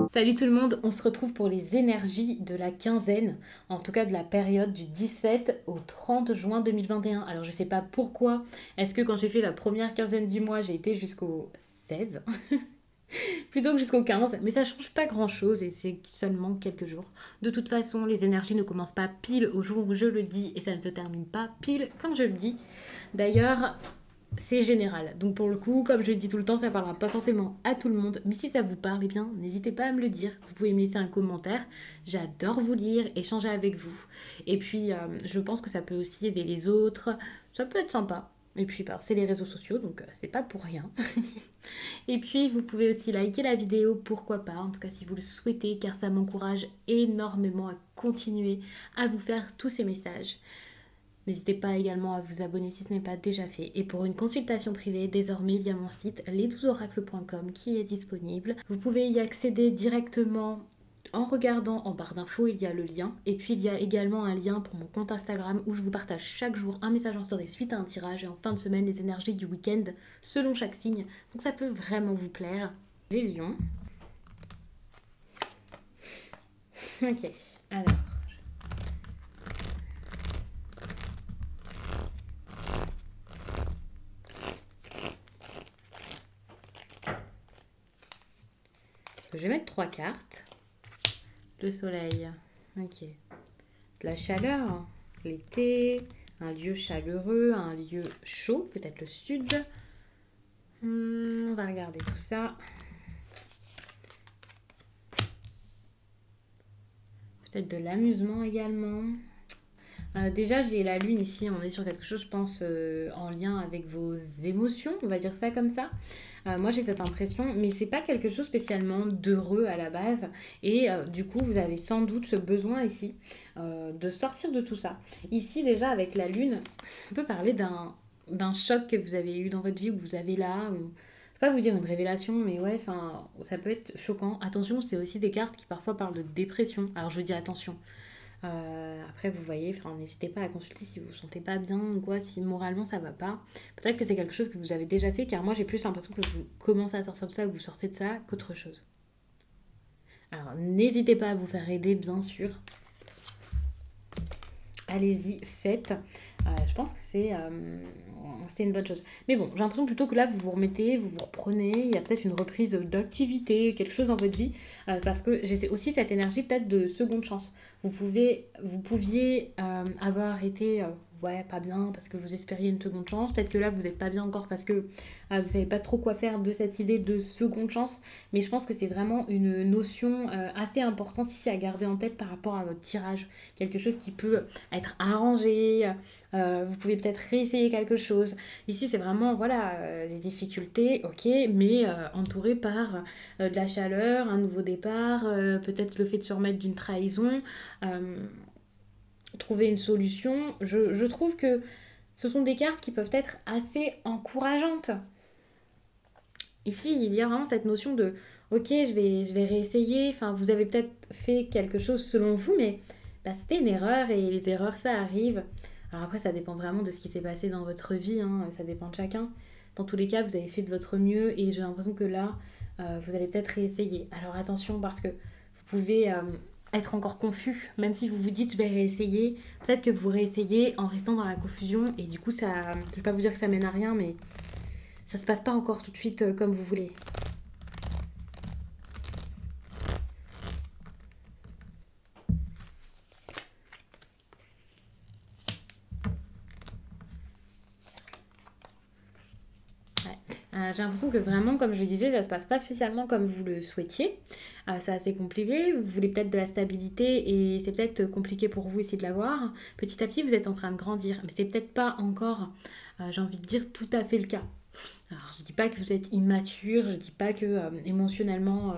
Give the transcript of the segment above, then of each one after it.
Salut tout le monde, on se retrouve pour les énergies de la quinzaine, en tout cas de la période du 17 au 30 juin 2021. Alors je sais pas pourquoi, est-ce que quand j'ai fait la première quinzaine du mois, j'ai été jusqu'au 16 plutôt que jusqu'au 15, mais ça change pas grand chose et c'est seulement quelques jours. De toute façon, les énergies ne commencent pas pile au jour où je le dis et ça ne se termine pas pile quand je le dis. D'ailleurs, c'est général. Donc pour le coup, comme je le dis tout le temps, ça parlera pas forcément à tout le monde. Mais si ça vous parle, eh bien, n'hésitez pas à me le dire. Vous pouvez me laisser un commentaire. J'adore vous lire, échanger avec vous. Et puis, je pense que ça peut aussi aider les autres. Ça peut être sympa. Et puis, c'est les réseaux sociaux, donc c'est pas pour rien. Et puis, vous pouvez aussi liker la vidéo, pourquoi pas, en tout cas si vous le souhaitez, car ça m'encourage énormément à continuer à vous faire tous ces messages. N'hésitez pas également à vous abonner si ce n'est pas déjà fait. Et pour une consultation privée, désormais il y a mon site les12oracles.com qui est disponible. Vous pouvez y accéder directement en regardant en barre d'infos, il y a le lien. Et puis il y a également un lien pour mon compte Instagram où je vous partage chaque jour un message en story suite à un tirage et en fin de semaine les énergies du week-end selon chaque signe. Donc ça peut vraiment vous plaire. Les lions. Ok, alors. Je vais mettre 3 cartes. Le soleil, ok. De la chaleur, l'été, un lieu chaleureux, un lieu chaud, peut-être le sud. On va regarder tout ça. Peut-être de l'amusement également. Déjà, j'ai la lune ici, on est sur quelque chose, je pense, en lien avec vos émotions, on va dire ça comme ça. Moi, j'ai cette impression, mais c'est pas quelque chose spécialement d'heureux à la base. Et du coup, vous avez sans doute ce besoin ici de sortir de tout ça. Ici, déjà, avec la lune, on peut parler d'un choc que vous avez eu dans votre vie, ou que vous avez là, ou... Je vais pas vous dire une révélation, mais ouais, enfin, ça peut être choquant. Attention, c'est aussi des cartes qui parfois parlent de dépression. Alors, je vous dis attention. Après, vous voyez, n'hésitez pas à consulter si vous vous sentez pas bien ou quoi, si moralement ça va pas. Peut-être que c'est quelque chose que vous avez déjà fait, car moi j'ai plus l'impression que vous commencez à sortir de ça, que vous sortez de ça, qu'autre chose. Alors, n'hésitez pas à vous faire aider, bien sûr. Allez-y, faites. Je pense que c'est une bonne chose. Mais bon, j'ai l'impression plutôt que là, vous vous remettez, vous vous reprenez, il y a peut-être une reprise d'activité, quelque chose dans votre vie, parce que j'ai aussi cette énergie peut-être de seconde chance. Vous pouviez avoir été ouais, pas bien parce que vous espériez une seconde chance. Peut-être que là, vous n'êtes pas bien encore parce que vous savez pas trop quoi faire de cette idée de seconde chance. Mais je pense que c'est vraiment une notion assez importante ici à garder en tête par rapport à votre tirage. Quelque chose qui peut être arrangé. Vous pouvez peut-être réessayer quelque chose. Ici, c'est vraiment, voilà, les difficultés, ok, mais entouré par de la chaleur, un nouveau départ, peut-être le fait de se remettre d'une trahison, trouver une solution. Je trouve que ce sont des cartes qui peuvent être assez encourageantes. Ici, il y a vraiment cette notion de, ok, je vais réessayer. Enfin, vous avez peut-être fait quelque chose selon vous, mais c'était une erreur et les erreurs, ça arrive. Alors après, ça dépend vraiment de ce qui s'est passé dans votre vie, hein, ça dépend de chacun. Dans tous les cas, vous avez fait de votre mieux et j'ai l'impression que là, vous allez peut-être réessayer. Alors attention parce que vous pouvez être encore confus, même si vous vous dites je vais réessayer. Peut-être que vous réessayez en restant dans la confusion et du coup, ça, je ne vais pas vous dire que ça mène à rien, mais ça se passe pas encore tout de suite comme vous voulez. J'ai l'impression que vraiment, comme je le disais, ça se passe pas spécialement comme vous le souhaitiez. C'est assez compliqué. Vous voulez peut-être de la stabilité et c'est peut-être compliqué pour vous ici de l'avoir. Petit à petit, vous êtes en train de grandir, mais c'est peut-être pas encore, j'ai envie de dire, tout à fait le cas. Alors, je dis pas que vous êtes immature, je dis pas que émotionnellement,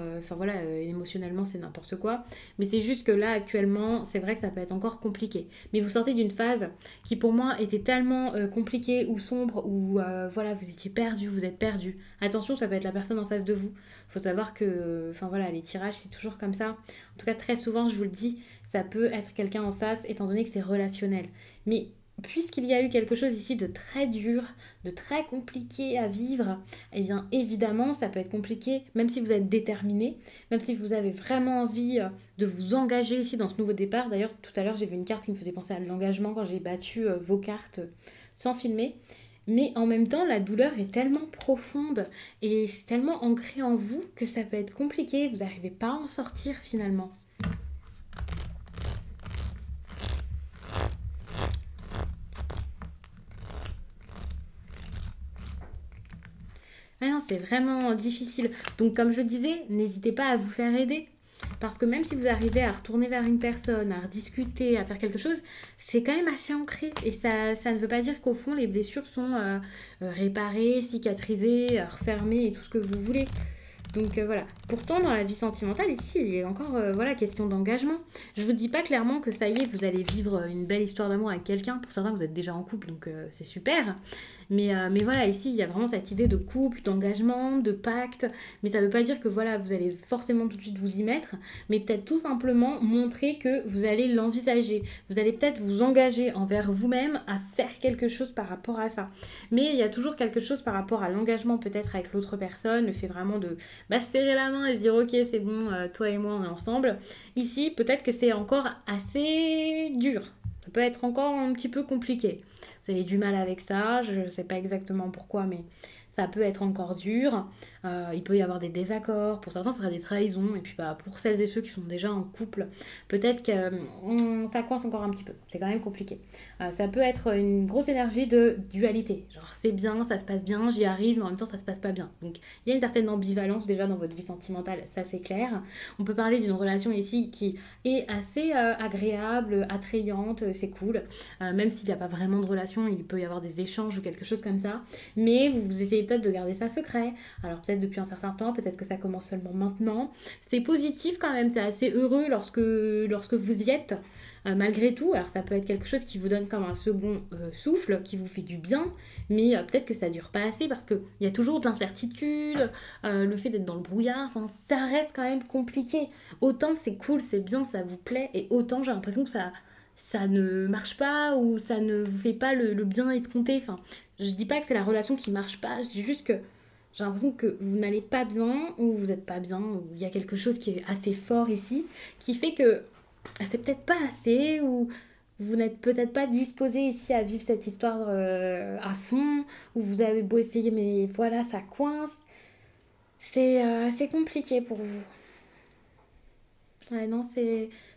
émotionnellement c'est n'importe quoi, mais c'est juste que là actuellement, c'est vrai que ça peut être encore compliqué. Mais vous sortez d'une phase qui pour moi était tellement compliquée ou sombre, ou voilà, vous étiez perdu, vous êtes perdu. Attention, ça peut être la personne en face de vous. Faut savoir que, les tirages c'est toujours comme ça. En tout cas, très souvent, je vous le dis, ça peut être quelqu'un en face, étant donné que c'est relationnel. Mais puisqu'il y a eu quelque chose ici de très dur, de très compliqué à vivre, eh bien évidemment ça peut être compliqué, même si vous êtes déterminé, même si vous avez vraiment envie de vous engager ici dans ce nouveau départ. D'ailleurs tout à l'heure j'ai vu une carte qui me faisait penser à l'engagement quand j'ai battu vos cartes sans filmer. Mais en même temps, la douleur est tellement profonde et c'est tellement ancré en vous que ça peut être compliqué, vous n'arrivez pas à en sortir finalement. Ah non, c'est vraiment difficile. Donc comme je disais, n'hésitez pas à vous faire aider. Parce que même si vous arrivez à retourner vers une personne, à rediscuter, à faire quelque chose, c'est quand même assez ancré. Et ça ne veut pas dire qu'au fond, les blessures sont réparées, cicatrisées, refermées et tout ce que vous voulez. Donc voilà. Pourtant, dans la vie sentimentale, ici, il y a encore voilà, question d'engagement. Je vous dis pas clairement que ça y est, vous allez vivre une belle histoire d'amour avec quelqu'un. Pour certains, vous êtes déjà en couple, donc c'est super. Mais voilà, ici, il y a vraiment cette idée de couple, d'engagement, de pacte. Mais ça ne veut pas dire que voilà, vous allez forcément tout de suite vous y mettre. Mais peut-être tout simplement montrer que vous allez l'envisager. Vous allez peut-être vous engager envers vous-même à faire quelque chose par rapport à ça. Mais il y a toujours quelque chose par rapport à l'engagement peut-être avec l'autre personne, le fait vraiment de serrer la main et se dire ok c'est bon, toi et moi on est ensemble. Ici peut-être que c'est encore assez dur. Ça peut être encore un petit peu compliqué. Vous avez du mal avec ça, je ne sais pas exactement pourquoi, mais ça peut être encore dur. Il peut y avoir des désaccords. Pour certains, ce sera des trahisons. Et puis bah, pour celles et ceux qui sont déjà en couple, peut-être que ça coince encore un petit peu. C'est quand même compliqué. Ça peut être une grosse énergie de dualité. Genre c'est bien, ça se passe bien, j'y arrive, mais en même temps ça se passe pas bien. Donc il y a une certaine ambivalence déjà dans votre vie sentimentale, ça c'est clair. On peut parler d'une relation ici qui est assez agréable, attrayante, c'est cool. Même s'il n'y a pas vraiment de relation, il peut y avoir des échanges ou quelque chose comme ça. Mais vous essayez peut-être de garder ça secret. Alors peut-être depuis un certain temps, peut-être que ça commence seulement maintenant. C'est positif quand même, c'est assez heureux lorsque vous y êtes. Malgré tout, alors ça peut être quelque chose qui vous donne comme un second souffle, qui vous fait du bien, mais peut-être que ça dure pas assez parce qu'il y a toujours de l'incertitude, le fait d'être dans le brouillard, enfin, ça reste quand même compliqué. Autant c'est cool, c'est bien, ça vous plaît, et autant j'ai l'impression que ça ne marche pas ou ça ne vous fait pas le bien escompté. Enfin, je dis pas que c'est la relation qui marche pas, je dis juste que j'ai l'impression que vous n'allez pas bien ou vous n'êtes pas bien ou il y a quelque chose qui est assez fort ici qui fait que c'est peut-être pas assez ou vous n'êtes peut-être pas disposé ici à vivre cette histoire à fond ou vous avez beau essayer mais voilà ça coince. C'est compliqué pour vous. Ouais, non,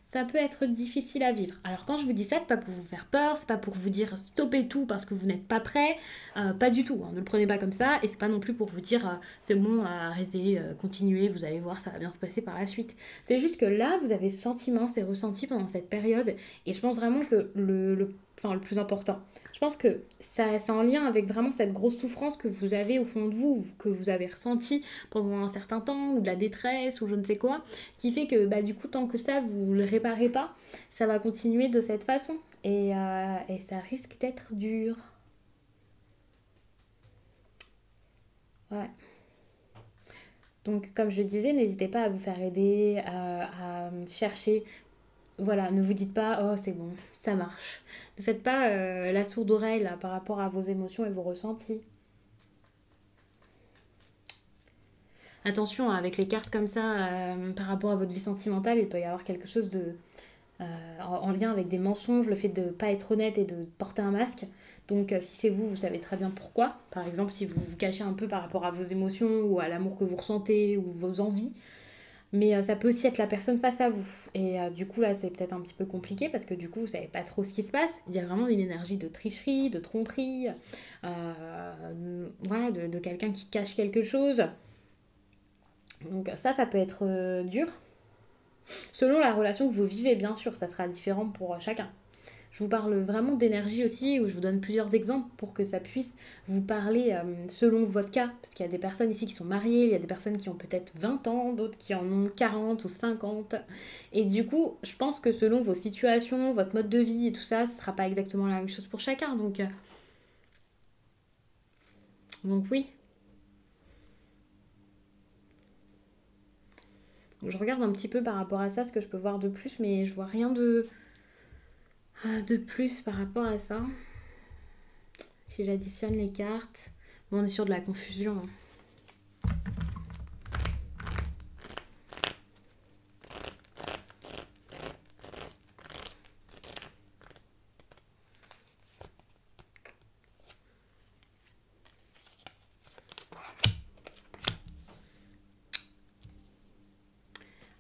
ça peut être difficile à vivre. Alors quand je vous dis ça, c'est pas pour vous faire peur, c'est pas pour vous dire stoppez tout parce que vous n'êtes pas prêt, pas du tout, hein, ne le prenez pas comme ça, et c'est pas non plus pour vous dire c'est bon, arrêtez, continuez, vous allez voir, ça va bien se passer par la suite. C'est juste que là, vous avez ce sentiment, ces ressentis pendant cette période, et je pense vraiment que enfin, le plus important, je pense que ça, c'est en lien avec vraiment cette grosse souffrance que vous avez au fond de vous, que vous avez ressentie pendant un certain temps, ou de la détresse, ou je ne sais quoi, qui fait que bah, du coup, tant que ça, vous ne le réparez pas, ça va continuer de cette façon. Et ça risque d'être dur. Ouais. Donc, comme je disais, n'hésitez pas à vous faire aider, à chercher. Voilà, ne vous dites pas, oh, c'est bon, ça marche. Ne faites pas la sourde oreille là, par rapport à vos émotions et vos ressentis. Attention, hein, avec les cartes comme ça, par rapport à votre vie sentimentale, il peut y avoir quelque chose de, en lien avec des mensonges, le fait de ne pas être honnête et de porter un masque. Donc si c'est vous, vous savez très bien pourquoi. Par exemple, si vous vous cachez un peu par rapport à vos émotions ou à l'amour que vous ressentez ou vos envies. Mais ça peut aussi être la personne face à vous. Et du coup, là, c'est peut-être un petit peu compliqué parce que du coup, vous savez pas trop ce qui se passe. Il y a vraiment une énergie de tricherie, de tromperie, voilà, de quelqu'un qui cache quelque chose. Donc ça peut être dur. Selon la relation que vous vivez, bien sûr, ça sera différent pour chacun. Je vous parle vraiment d'énergie aussi, où je vous donne plusieurs exemples pour que ça puisse vous parler selon votre cas. Parce qu'il y a des personnes ici qui sont mariées, il y a des personnes qui ont peut-être 20 ans, d'autres qui en ont 40 ou 50. Et du coup, je pense que selon vos situations, votre mode de vie et tout ça, ce ne sera pas exactement la même chose pour chacun. Donc oui, je regarde un petit peu par rapport à ça ce que je peux voir de plus, mais je vois rien de plus par rapport à ça. Si j'additionne les cartes, bon, on est sur de la confusion. Hein.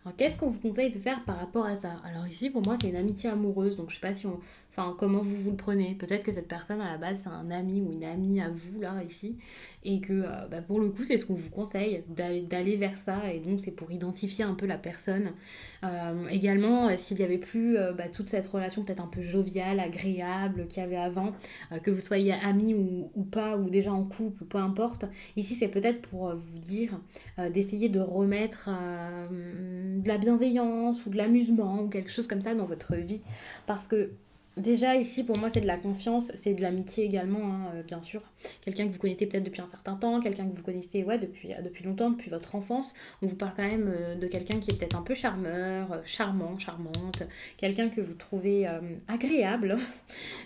Alors, qu'est-ce qu'on vous conseille de faire par rapport à ça? Alors ici, pour moi, c'est une amitié amoureuse, donc je sais pas si on... Enfin, comment vous le prenez? Peut-être que cette personne, à la base, c'est un ami ou une amie à vous, là, ici, et que, bah, pour le coup, c'est ce qu'on vous conseille, d'aller vers ça, et donc c'est pour identifier un peu la personne. Également, s'il n'y avait plus bah, toute cette relation peut-être un peu joviale, agréable qu'il y avait avant, que vous soyez amis ou pas, ou déjà en couple, ou peu importe, ici, c'est peut-être pour vous dire d'essayer de remettre de la bienveillance ou de l'amusement ou quelque chose comme ça dans votre vie. Parce que déjà ici pour moi c'est de la confiance, c'est de l'amitié également hein, bien sûr. Quelqu'un que vous connaissez peut-être depuis un certain temps, quelqu'un que vous connaissez ouais, depuis longtemps, depuis votre enfance. On vous parle quand même de quelqu'un qui est peut-être un peu charmeur, charmant, charmante, quelqu'un que vous trouvez agréable.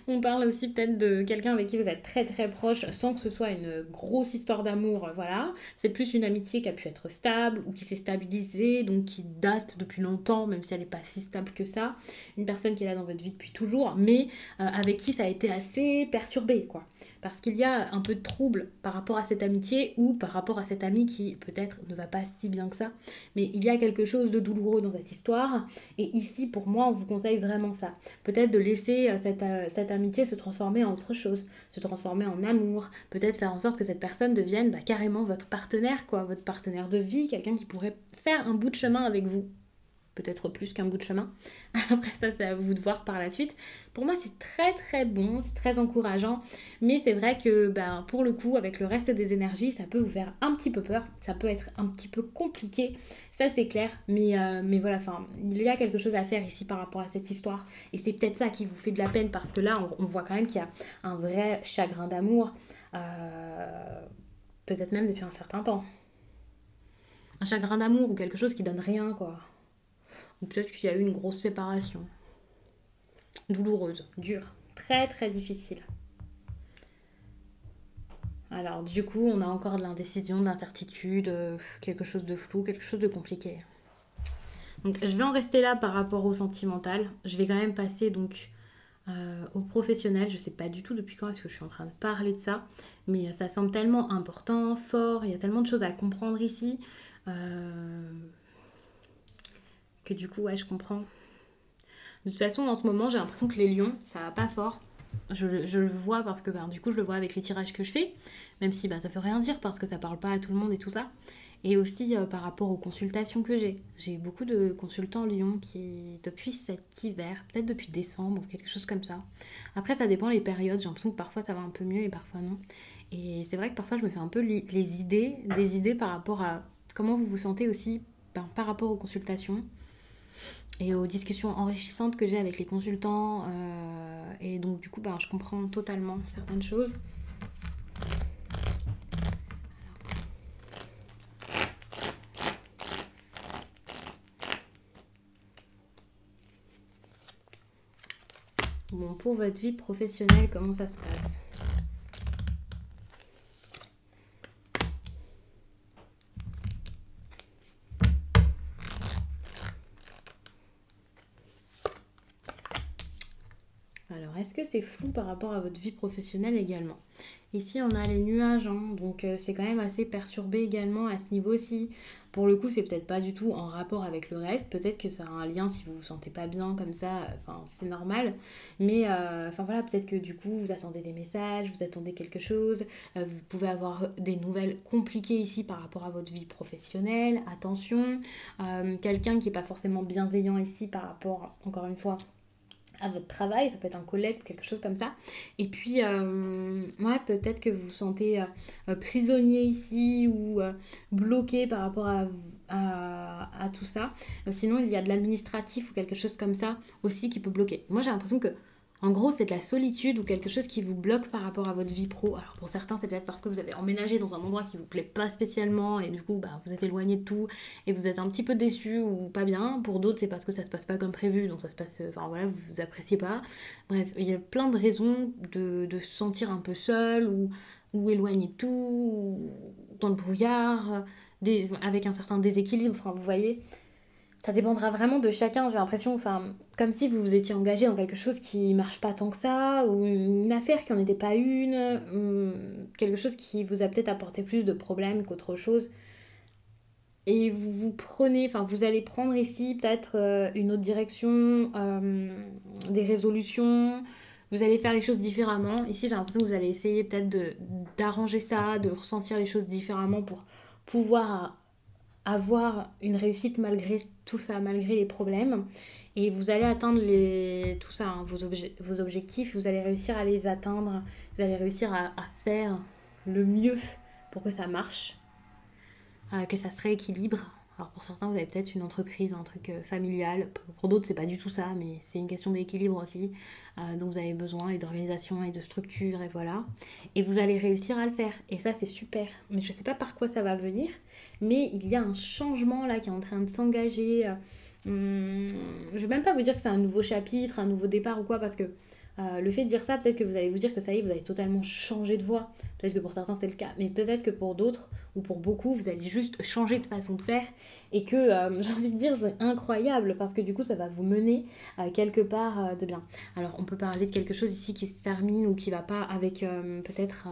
On parle aussi peut-être de quelqu'un avec qui vous êtes très très proche sans que ce soit une grosse histoire d'amour, voilà. C'est plus une amitié qui a pu être stable ou qui s'est stabilisée, donc qui date depuis longtemps, même si elle n'est pas si stable que ça. Une personne qui est là dans votre vie depuis toujours, mais avec qui ça a été assez perturbé, quoi. Parce qu'il y a un peu de trouble par rapport à cette amitié ou par rapport à cet ami qui peut-être ne va pas si bien que ça. Mais il y a quelque chose de douloureux dans cette histoire. Et ici, pour moi, on vous conseille vraiment ça. Peut-être de laisser cette amitié se transformer en autre chose, se transformer en amour, peut-être faire en sorte que cette personne devienne bah, carrément votre partenaire, quoi, votre partenaire de vie, quelqu'un qui pourrait faire un bout de chemin avec vous. Peut-être plus qu'un bout de chemin. Après ça, c'est à vous de voir par la suite. Pour moi, c'est très très bon, c'est très encourageant. Mais c'est vrai que ben, pour le coup, avec le reste des énergies, ça peut vous faire un petit peu peur. Ça peut être un petit peu compliqué. Ça, c'est clair. Mais voilà, enfin, il y a quelque chose à faire ici par rapport à cette histoire. Et c'est peut-être ça qui vous fait de la peine parce que là, on voit quand même qu'il y a un vrai chagrin d'amour. Peut-être même depuis un certain temps. Un chagrin d'amour ou quelque chose qui donne rien, quoi. Ou peut-être qu'il y a eu une grosse séparation. Douloureuse, dure, très très difficile. Alors du coup, on a encore de l'indécision, de l'incertitude, quelque chose de flou, quelque chose de compliqué. Donc je vais en rester là par rapport au sentimental. Je vais quand même passer donc au professionnel. Je sais pas du tout depuis quand est-ce que je suis en train de parler de ça, mais ça semble tellement important, fort, il y a tellement de choses à comprendre ici. Que du coup, ouais, je comprends. De toute façon, en ce moment, j'ai l'impression que les lions, ça va pas fort. Je le vois parce que ben, du coup, je le vois avec les tirages que je fais, même si ben, ça veut rien dire parce que ça parle pas à tout le monde et tout ça. Et aussi par rapport aux consultations que j'ai. J'ai beaucoup de consultants lions qui, depuis cet hiver, peut-être depuis décembre ou quelque chose comme ça. Après, ça dépend les périodes. J'ai l'impression que parfois ça va un peu mieux et parfois non. Et c'est vrai que parfois, je me fais un peu des idées par rapport à comment vous vous sentez aussi ben, par rapport aux consultations et aux discussions enrichissantes que j'ai avec les consultants. Et donc, du coup, ben, je comprends totalement certaines choses. Bon, pour votre vie professionnelle, comment ça se passe? Alors, est-ce que c'est flou par rapport à votre vie professionnelle également? Ici, on a les nuages, hein, donc c'est quand même assez perturbé également à ce niveau-ci. Pour le coup, c'est peut-être pas du tout en rapport avec le reste. Peut-être que ça a un lien si vous vous sentez pas bien comme ça. Enfin, c'est normal. Mais enfin voilà, peut-être que du coup, vous attendez des messages, vous attendez quelque chose. Vous pouvez avoir des nouvelles compliquées ici par rapport à votre vie professionnelle. Attention, quelqu'un qui est pas forcément bienveillant ici par rapport, encore une fois, à votre travail, ça peut être un collègue ou quelque chose comme ça. Et puis, ouais, peut-être que vous vous sentez prisonnier ici ou bloqué par rapport à tout ça. Sinon, il y a de l'administratif ou quelque chose comme ça aussi qui peut bloquer. Moi, j'ai l'impression que, En gros, c'est de la solitude ou quelque chose qui vous bloque par rapport à votre vie pro. Alors pour certains, c'est peut-être parce que vous avez emménagé dans un endroit qui vous plaît pas spécialement et du coup, bah, vous êtes éloigné de tout et vous êtes un petit peu déçu ou pas bien. Pour d'autres, c'est parce que ça se passe pas comme prévu, donc ça se passe, enfin voilà, vous appréciez pas. Bref, il y a plein de raisons de se sentir un peu seul ou éloigné de tout, ou dans le brouillard, avec un certain déséquilibre. Enfin, vous voyez, ça dépendra vraiment de chacun, j'ai l'impression, enfin, comme si vous vous étiez engagé dans quelque chose qui marche pas tant que ça, ou une affaire qui en était pas une, quelque chose qui vous a peut-être apporté plus de problèmes qu'autre chose. Et vous prenez, enfin, vous allez prendre ici peut-être une autre direction, des résolutions, vous allez faire les choses différemment. Ici, j'ai l'impression que vous allez essayer peut-être d'arranger ça, de ressentir les choses différemment pour pouvoir avoir une réussite malgré tout ça, malgré les problèmes. Et vous allez atteindre tout ça, hein, vos objectifs, vous allez réussir à les atteindre, vous allez réussir à faire le mieux pour que ça marche, que ça se rééquilibre. Alors pour certains, vous avez peut-être une entreprise, un truc familial. Pour d'autres, c'est pas du tout ça, mais c'est une question d'équilibre aussi. Donc vous avez besoin et d'organisation et de structure et voilà. Et vous allez réussir à le faire. Et ça, c'est super. Mais je sais pas par quoi ça va venir, mais il y a un changement là qui est en train de s'engager. Je vais même pas vous dire que c'est un nouveau chapitre, un nouveau départ ou quoi, parce que le fait de dire ça, peut-être que vous allez vous dire que ça y est, vous avez totalement changé de voie. Peut-être que pour certains c'est le cas, mais peut-être que pour d'autres, ou pour beaucoup, vous allez juste changer de façon de faire et que j'ai envie de dire c'est incroyable parce que du coup ça va vous mener quelque part de bien. Alors on peut parler de quelque chose ici qui se termine ou qui va pas avec peut-être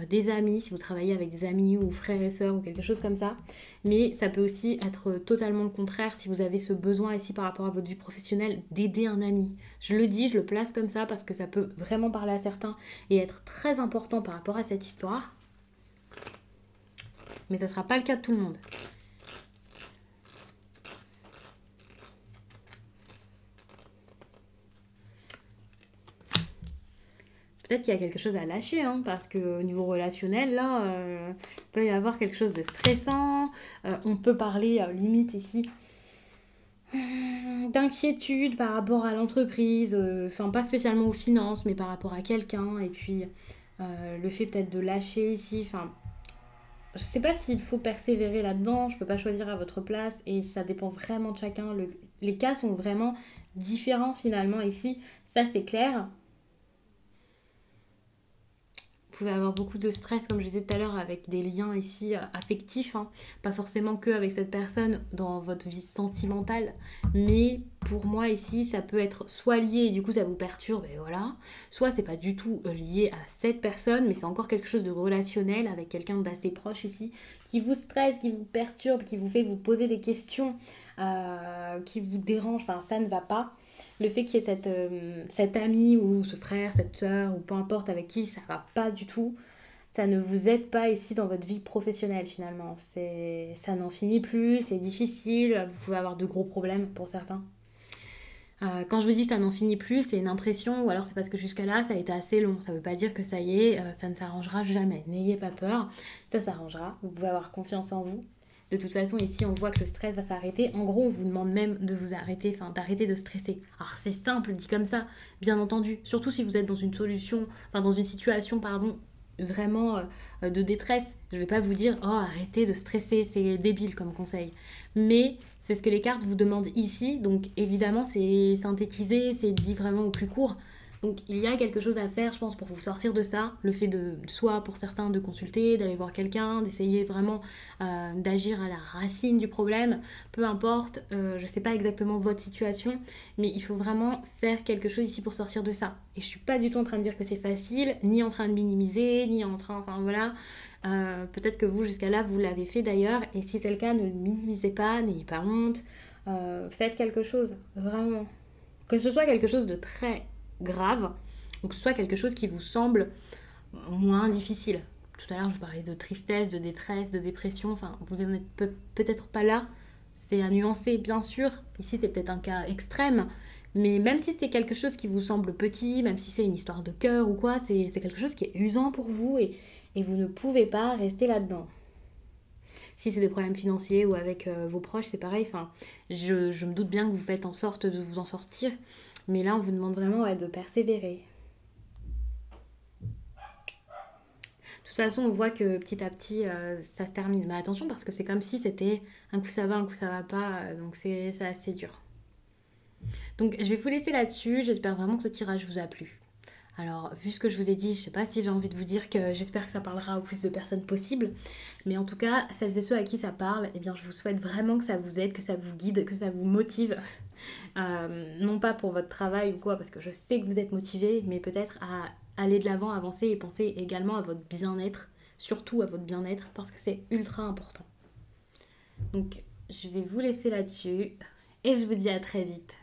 des amis, si vous travaillez avec des amis ou frères et sœurs ou quelque chose comme ça, mais ça peut aussi être totalement le contraire si vous avez ce besoin ici par rapport à votre vie professionnelle d'aider un ami. Je le dis, je le place comme ça parce que ça peut vraiment parler à certains et être très important par rapport à cette histoire. Mais ça ne sera pas le cas de tout le monde. Peut-être qu'il y a quelque chose à lâcher, hein, parce qu'au niveau relationnel, là, il peut y avoir quelque chose de stressant. On peut parler, limite ici, d'inquiétude par rapport à l'entreprise, enfin pas spécialement aux finances, mais par rapport à quelqu'un. Et puis, le fait peut-être de lâcher ici, enfin je sais pas s'il faut persévérer là-dedans, je peux pas choisir à votre place et ça dépend vraiment de chacun. Les cas sont vraiment différents finalement ici, ça c'est clair. Vous pouvez avoir beaucoup de stress, comme je disais tout à l'heure, avec des liens ici affectifs, hein. Pas forcément que avec cette personne dans votre vie sentimentale, mais pour moi ici, ça peut être soit lié et du coup ça vous perturbe, et voilà, soit c'est pas du tout lié à cette personne, mais c'est encore quelque chose de relationnel avec quelqu'un d'assez proche ici, qui vous stresse, qui vous perturbe, qui vous fait vous poser des questions, qui vous dérange, enfin ça ne va pas. Le fait qu'il y ait cet ami ou ce frère, cette soeur ou peu importe avec qui ça va pas du tout, ça ne vous aide pas ici dans votre vie professionnelle finalement. Ça n'en finit plus, c'est difficile, vous pouvez avoir de gros problèmes pour certains. Quand je vous dis ça n'en finit plus, c'est une impression ou alors c'est parce que jusqu'à là ça a été assez long. Ça veut pas dire que ça y est, ça ne s'arrangera jamais. N'ayez pas peur, ça s'arrangera. Vous pouvez avoir confiance en vous. De toute façon, ici, on voit que le stress va s'arrêter. En gros, on vous demande même de vous arrêter, enfin d'arrêter de stresser. Alors c'est simple, dit comme ça, bien entendu. Surtout si vous êtes dans une solution, enfin dans une situation, pardon, vraiment de détresse. Je vais pas vous dire, oh arrêtez de stresser, c'est débile comme conseil. Mais c'est ce que les cartes vous demandent ici. Donc évidemment, c'est synthétisé, c'est dit vraiment au plus court. Donc il y a quelque chose à faire, je pense, pour vous sortir de ça. Le fait de, soit pour certains, de consulter, d'aller voir quelqu'un, d'essayer vraiment d'agir à la racine du problème. Peu importe, je ne sais pas exactement votre situation, mais il faut vraiment faire quelque chose ici pour sortir de ça. Et je suis pas du tout en train de dire que c'est facile, ni en train de minimiser, ni en train, enfin voilà. Peut-être que vous, jusqu'à là, vous l'avez fait d'ailleurs. Et si c'est le cas, ne le minimisez pas, n'ayez pas honte. Faites quelque chose, vraiment. Que ce soit quelque chose de très grave, ou que ce soit quelque chose qui vous semble moins difficile. Tout à l'heure, je vous parlais de tristesse, de détresse, de dépression. Enfin, vous n'êtes peut-être pas là. C'est à nuancer, bien sûr. Ici, c'est peut-être un cas extrême. Mais même si c'est quelque chose qui vous semble petit, même si c'est une histoire de cœur ou quoi, c'est quelque chose qui est usant pour vous et vous ne pouvez pas rester là-dedans. Si c'est des problèmes financiers ou avec vos proches, c'est pareil. Enfin, je me doute bien que vous faites en sorte de vous en sortir. Mais là, on vous demande vraiment de persévérer. De toute façon, on voit que petit à petit, ça se termine. Mais attention, parce que c'est comme si c'était un coup ça va, un coup ça va pas. Donc c'est assez dur. Donc je vais vous laisser là-dessus. J'espère vraiment que ce tirage vous a plu. Alors, vu ce que je vous ai dit, je sais pas si j'ai envie de vous dire que j'espère que ça parlera au plus de personnes possible. Mais en tout cas, celles et ceux à qui ça parle, eh bien, je vous souhaite vraiment que ça vous aide, que ça vous guide, que ça vous motive. Non pas pour votre travail ou quoi, parce que je sais que vous êtes motivé, mais peut-être à aller de l'avant, avancer et penser également à votre bien-être, surtout à votre bien-être, parce que c'est ultra important. Donc, je vais vous laisser là-dessus et je vous dis à très vite.